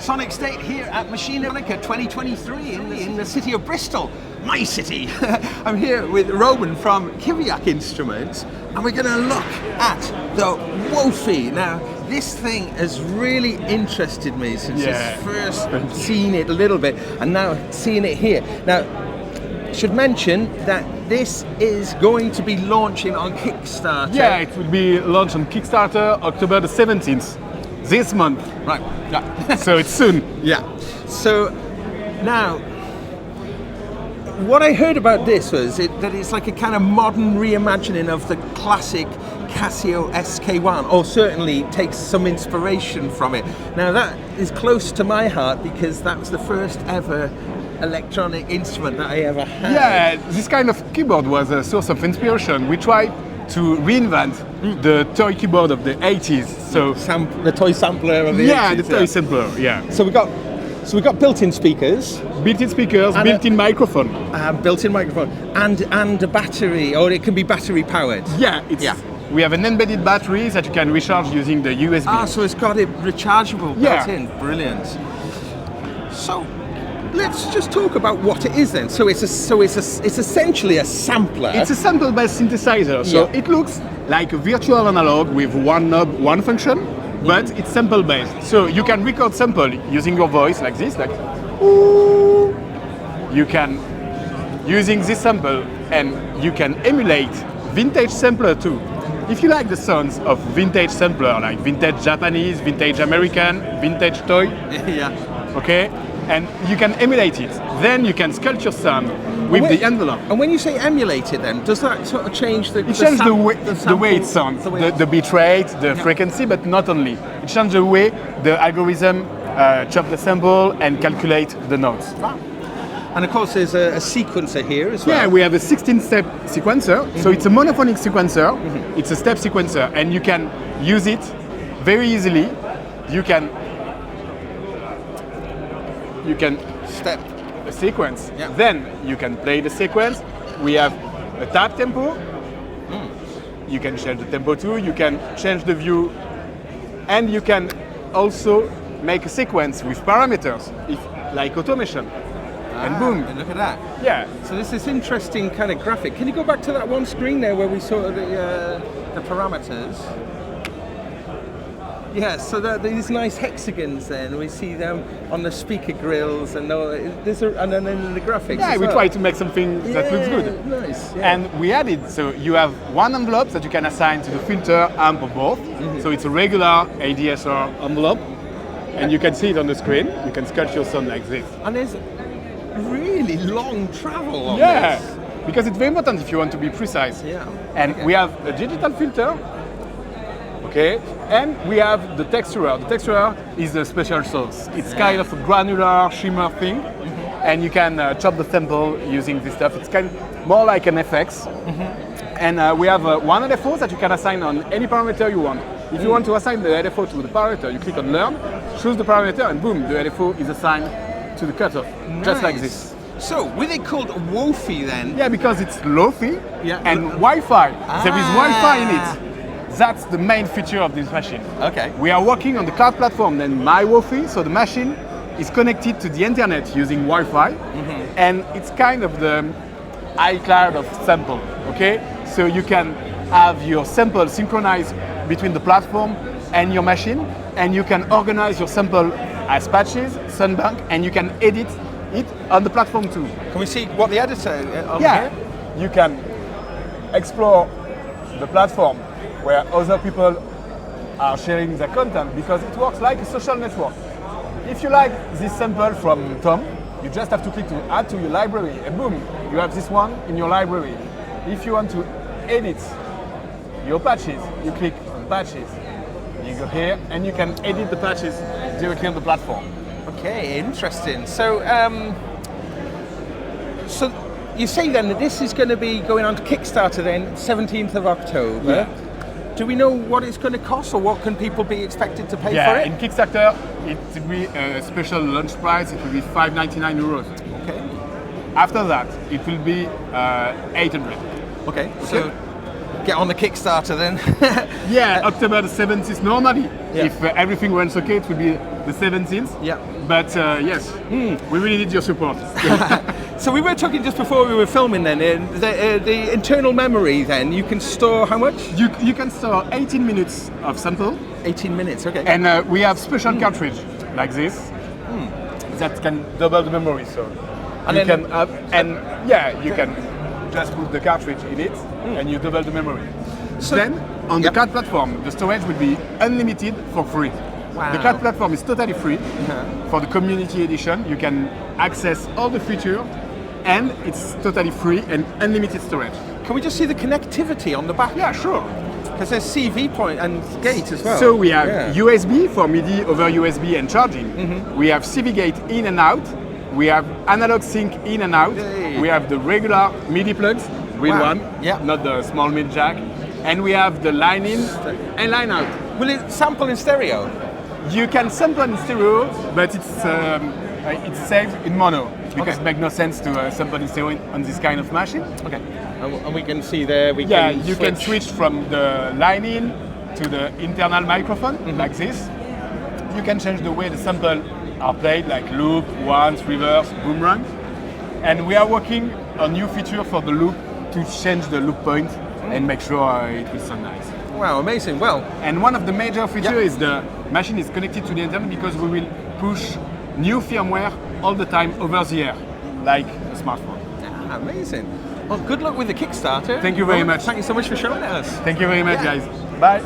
Sonicstate here at Machina Bristronica 2023 in the city of Bristol, my city. I'm here with Romaine from Kiviak Instruments, and we're going to look at the Wofi. Now, this thing has really interested me since I first seen it a little bit, and now seeing it here. Now, I should mention that this is going to be launching on Kickstarter. Yeah, it will be launched on Kickstarter October the 17th, this month. Right. Yeah. So it's soon. Yeah. So now, what I heard about this was that it's like a kind of modern reimagining of the classic Casio SK1, or certainly takes some inspiration from it. Now that is close to my heart because that was the first ever electronic instrument that I ever had. Yeah, this kind of keyboard was a source of inspiration. We tried to reinvent the toy keyboard of the 80s. So the toy sampler of the 80s. Yeah, the toy sampler, yeah. So we got built-in speakers. Built-in speakers, built-in microphone. Built-in microphone. And a battery, or it can be battery powered. Yeah, we have an embedded battery that you can recharge using the USB. Ah, so it's got it rechargeable built in. Brilliant. So let's just talk about what it is then. So it's essentially a sampler. It's a sample-based synthesizer. So it looks like a virtual analog with one knob, one function, but it's sample-based. So you can record sample using your voice like this, like ooh. You can using this sample, and you can emulate vintage sampler too. If you like the sounds of vintage sampler, like vintage Japanese, vintage American, vintage toy, okay, and you can emulate it. Then you can sculpt your sound with the envelope. And when you say emulate it, then does that sort of change the? It changes the way it sounds, the bit rate, the frequency, but not only. It changes the way the algorithm chop the sample and calculate the notes. Wow. And of course, there's a sequencer here as well. Yeah, we have a 16-step sequencer. So it's a monophonic sequencer. It's a step sequencer, and you can use it very easily. You can step a sequence. Yeah. Then you can play the sequence. We have a tap tempo. You can change the tempo too. You can change the view, and you can also make a sequence with parameters, like automation. And boom. And look at that. Yeah. So this is interesting kind of graphic. Can you go back to that one screen there where we saw the parameters? Yeah, so these nice hexagons then, we see them on the speaker grills and then in the graphics. Yeah, we try to make something that looks good. Nice. Yeah. And we added, so you have one envelope that you can assign to the filter, amp, or both. So it's a regular ADSR envelope. And you can see it on the screen. You can sculpt your sound like this. And there's really long travel on this. Because it's very important if you want to be precise. Yeah. And we have a digital filter, okay, and we have the texturer. The texturer is a special sauce. It's kind of a granular shimmer thing, and you can chop the sample using this stuff. It's kind of more like an FX. And we have one LFO that you can assign on any parameter you want. If you want to assign the LFO to the parameter, you click on Learn, choose the parameter, and boom, the LFO is assigned to the cutoff, just like this. So, were they called Wofi then? Yeah, because it's Lofi and Wi-Fi. There is Wi-Fi in it. That's the main feature of this machine. Okay. We are working on the cloud platform, then MyWofi, so the machine is connected to the internet using Wi-Fi, and it's kind of the iCloud of sample, okay? So you can have your sample synchronized between the platform and your machine, and you can organize your sample as patches, sunbank, and you can edit it on the platform too. Can we see what the editor here? You can explore the platform where other people are sharing their content, because it works like a social network. If you like this sample from Tom, you just have to click to add to your library, and boom, you have this one in your library. If you want to edit your patches, you click on patches. You go here, and you can edit the patches directly on the platform. Okay, interesting. So, so you say then that this is going to be going on to Kickstarter then, 17th of October. Yeah. Do we know what it's going to cost, or what can people be expected to pay for it? In Kickstarter, it will be a special launch price. It will be €599. Okay. After that, it will be 800. Okay. So get on the Kickstarter then. Yeah, October the 17th normally. Yeah. If everything runs okay, it will be the 17th. Yeah. But yes, we really need your support. So we were talking just before we were filming then, the internal memory then, you can store how much? You can store 18 minutes of sample. 18 minutes, okay. And we have special cartridge like this that can double the memory. So And you then- can have, and yeah, you can just put the cartridge in it and you double the memory. So- Then on the Yep. CAD platform, the storage will be unlimited for free. Wow. The CAD platform is totally free. For the community edition, you can access all the features and it's totally free and unlimited storage. Can we just see the connectivity on the back? Yeah, sure. Because there's CV point and gate as well. So we have Yeah. USB for MIDI over USB and charging. We have CV gate in and out. We have analog sync in and out. Yay. We have the regular MIDI plugs, real Wow. one, Yeah. not the small mid jack. And we have the line in and line out. Will it sample in stereo? You can sample in stereo, but it's saved in mono because Okay. it makes no sense to sample in stereo on this kind of machine. Okay. And we can see there, we Yeah, can you can switch from the line in to the internal microphone like this. You can change the way the samples are played, like loop, once, reverse, boomerang. And we are working on new feature for the loop to change the loop point and make sure it will sound nice. Wow, amazing. Well, And one of the major features Yeah. is the machine is connected to the internet because we will push new firmware all the time over the air, like a smartphone. amazing. Well, good luck with the Kickstarter. Thank you very Roman, much. Thank you so much for showing it us. Thank you very much, Yeah. guys. Bye.